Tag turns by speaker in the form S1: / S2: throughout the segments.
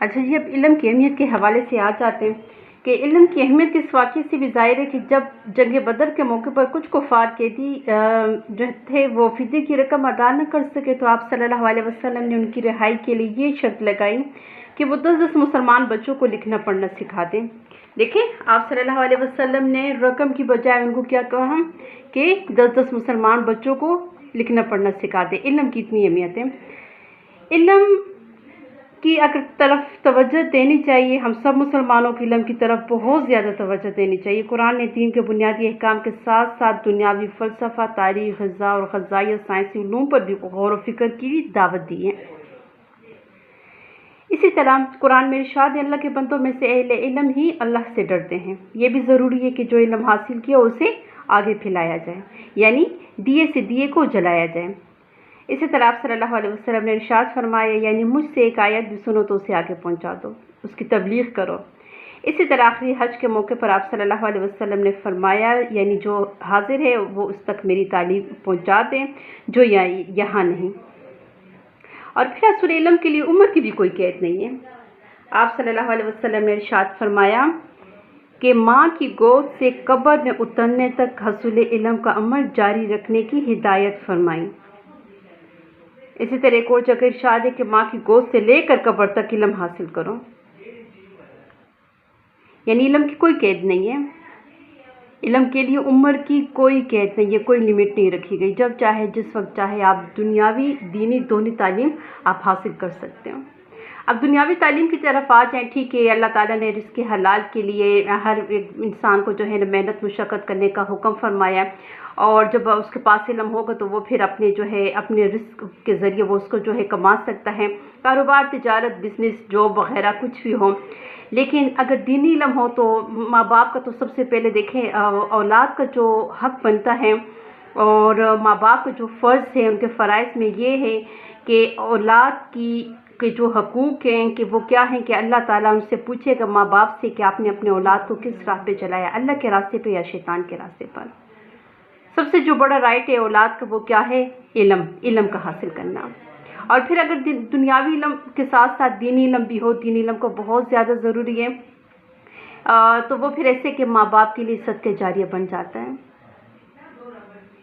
S1: اچھا جی، اب علم کی اہمیت کے حوالے سے آ جاتے ہیں کہ علم کی اہمیت اس واقعے سے بھی ظاہر ہے کہ جب جنگ بدر کے موقع پر کچھ کفار قیدی جو تھے وہ فدیے کی رقم ادا نہ کر سکے تو آپ صلی اللہ علیہ وسلم نے ان کی رہائی کے لیے یہ شرط لگائی کہ وہ 10 مسلمان بچوں کو لکھنا پڑھنا سکھا دیں۔ دیکھیں، آپ صلی اللہ علیہ وسلم نے رقم کی بجائے ان کو کیا کہا کہ 10 مسلمان بچوں کو لکھنا پڑھنا سکھا دیں۔ علم کی اتنی اہمیت ہے۔ علم کی اگر طرف توجہ دینی چاہیے، ہم سب مسلمانوں کی علم کی طرف بہت زیادہ توجہ دینی چاہیے۔ قرآن نے دین کے بنیادی احکام کے ساتھ ساتھ دنیاوی فلسفہ، تاریخ، غذا اور غذائی اور سائنسی علوم پر بھی غور و فکر کی دعوت دی ہے۔ اسی طرح قرآن میں ارشاد ہے، اللہ کے بندوں میں سے اہل علم ہی اللہ سے ڈرتے ہیں۔ یہ بھی ضروری ہے کہ جو علم حاصل کیا اسے آگے پھیلایا جائے، یعنی دیے سے دیے کو جلایا جائے۔ اسی طرح آپ صلی اللہ علیہ وسلم نے ارشاد فرمایا، یعنی مجھ سے ایک آیت بھی سنو تو اسے آگے پہنچا دو، اس کی تبلیغ کرو۔ اسی طرح آخری حج کے موقع پر آپ صلی اللہ علیہ وسلم نے فرمایا، یعنی جو حاضر ہے وہ اس تک میری تعلیم پہنچا دیں جو یہاں نہیں۔ اور پھر حصول علم کے لیے عمر کی بھی کوئی قید نہیں ہے۔ آپ صلی اللہ علیہ وسلم نے ارشاد فرمایا کہ ماں کی گود سے قبر میں اترنے تک حصول علم کا عمل جاری رکھنے کی ہدایت فرمائی۔ اسی طرح ایک اور جگہ ارشاد ہے کہ ماں کی گود سے لے کر قبر تک علم حاصل کرو، یعنی علم کی کوئی قید نہیں ہے۔ علم کے لیے عمر کی کوئی قید نہیں ہے، کوئی لمٹ نہیں رکھی گئی، جب چاہے جس وقت چاہے آپ دنیاوی دینی دونوں تعلیم آپ حاصل کر سکتے ہو۔ اب دنیاوی تعلیم کی طرف آ جائیں، ٹھیک ہے، اللہ تعالیٰ نے رزق حلال کے لیے ہر ایک انسان کو جو ہے محنت مشقت کرنے کا حکم فرمایا، اور جب اس کے پاس علم ہوگا تو وہ پھر اپنے رزق کے ذریعے وہ اس کو جو ہے کما سکتا ہے، کاروبار، تجارت، بزنس، جاب وغیرہ کچھ بھی ہو۔ لیکن اگر دینی علم ہو تو ماں باپ کا تو سب سے پہلے دیکھیں اولاد کا جو حق بنتا ہے اور ماں باپ کا جو فرض ہے، ان کے فرائض میں یہ ہے کہ اولاد کے جو حقوق ہیں کہ وہ کیا ہیں کہ اللہ تعالیٰ ان سے پوچھے گا ماں باپ سے کہ آپ نے اپنے اولاد کو کس راہ پہ چلایا، اللہ کے راستے پہ یا شیطان کے راستے پر۔ سب سے جو بڑا رائٹ ہے اولاد کا وہ کیا ہے؟ علم کا حاصل کرنا۔ اور پھر اگر دنیاوی علم کے ساتھ ساتھ دینی علم بھی ہو، دینی علم کو بہت زیادہ ضروری ہے، تو وہ پھر ایسے کہ ماں باپ کے لیے صدقہ جاریہ بن جاتا ہے۔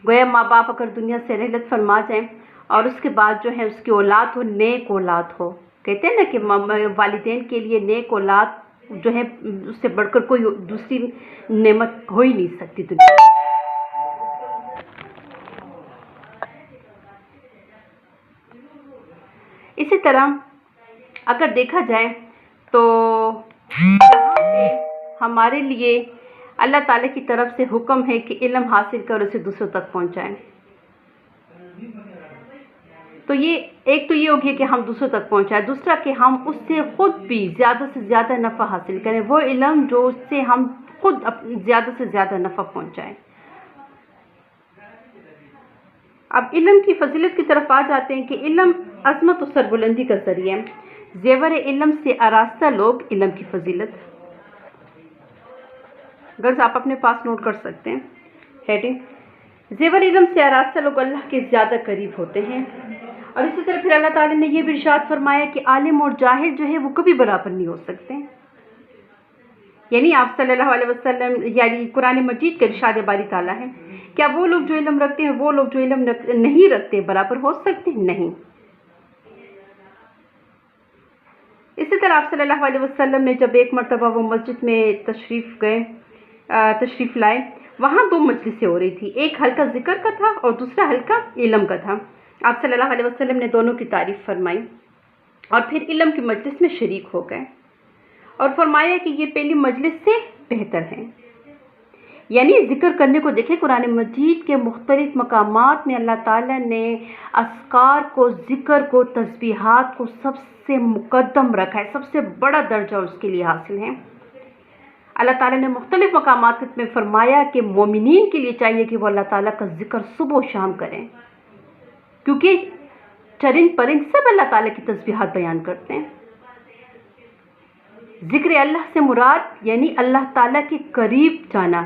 S1: گویا ماں باپ اگر دنیا سے رحلت فرما جائیں اور اس کے بعد جو ہے اس کی اولاد ہو، نیک اولاد ہو، کہتے ہیں نا کہ والدین کے لیے نیک اولاد جو ہے اس سے بڑھ کر کوئی دوسری نعمت ہو ہی نہیں سکتی دنیا میں۔ اسی طرح اگر دیکھا جائے تو یہاں پہ ہمارے لیے اللہ تعالیٰ کی طرف سے حکم ہے کہ علم حاصل کر اسے دوسروں تک پہنچائیں۔ تو ایک تو یہ ہو گیا کہ ہم دوسروں تک پہنچائیں، دوسرا کہ ہم اس سے خود بھی زیادہ سے زیادہ نفع حاصل کریں، وہ علم جو اس سے ہم خود زیادہ سے زیادہ نفع پہنچائیں۔ اب علم کی فضیلت کی طرف آ جاتے ہیں کہ علم عظمت و سربلندی کا ذریعہ ہے۔ زیور علم سے آراستہ لوگ علم کی فضیلت، غرض آپ اپنے پاس نوٹ کر سکتے ہیں ہیڈنگ، زیور علم سے آراستہ لوگ اللہ کے زیادہ قریب ہوتے ہیں۔ اور اسی طرح پھر اللہ تعالیٰ نے یہ بھی ارشاد فرمایا کہ عالم اور جاہل جو ہے وہ کبھی برابر نہیں ہو سکتے، یعنی آپ صلی اللہ علیہ وسلم، یعنی قرآن مجید کے ارشاد باری تعالیٰ ہے، کیا وہ لوگ جو علم رکھتے ہیں وہ لوگ جو علم نہیں رکھتے برابر ہو سکتے ہیں؟ نہیں۔ اسی طرح آپ صلی اللہ علیہ وسلم نے جب ایک مرتبہ وہ مسجد میں تشریف لائے، وہاں 2 مجلسیں ہو رہی تھی، ایک حلقہ ذکر کا تھا اور دوسرا حلقہ علم کا تھا۔ آپ صلی اللہ علیہ وسلم نے دونوں کی تعریف فرمائی اور پھر علم کی مجلس میں شریک ہو گئے اور فرمایا کہ یہ پہلی مجلس سے بہتر ہے، یعنی ذکر کرنے کو دیکھیں قرآن مجید کے مختلف مقامات میں اللہ تعالیٰ نے اذکار کو، ذکر کو، تسبیحات کو سب سے مقدم رکھا ہے، سب سے بڑا درجہ اس کے لیے حاصل ہے۔ اللہ تعالیٰ نے مختلف مقامات میں فرمایا کہ مومنین کے لیے چاہیے کہ وہ اللہ تعالیٰ کا ذکر صبح و شام کریں، کیونکہ چرند پرند سب اللہ تعالیٰ کی تسبیحات بیان کرتے ہیں۔ ذکر اللہ سے مراد یعنی اللہ تعالیٰ کے قریب جانا،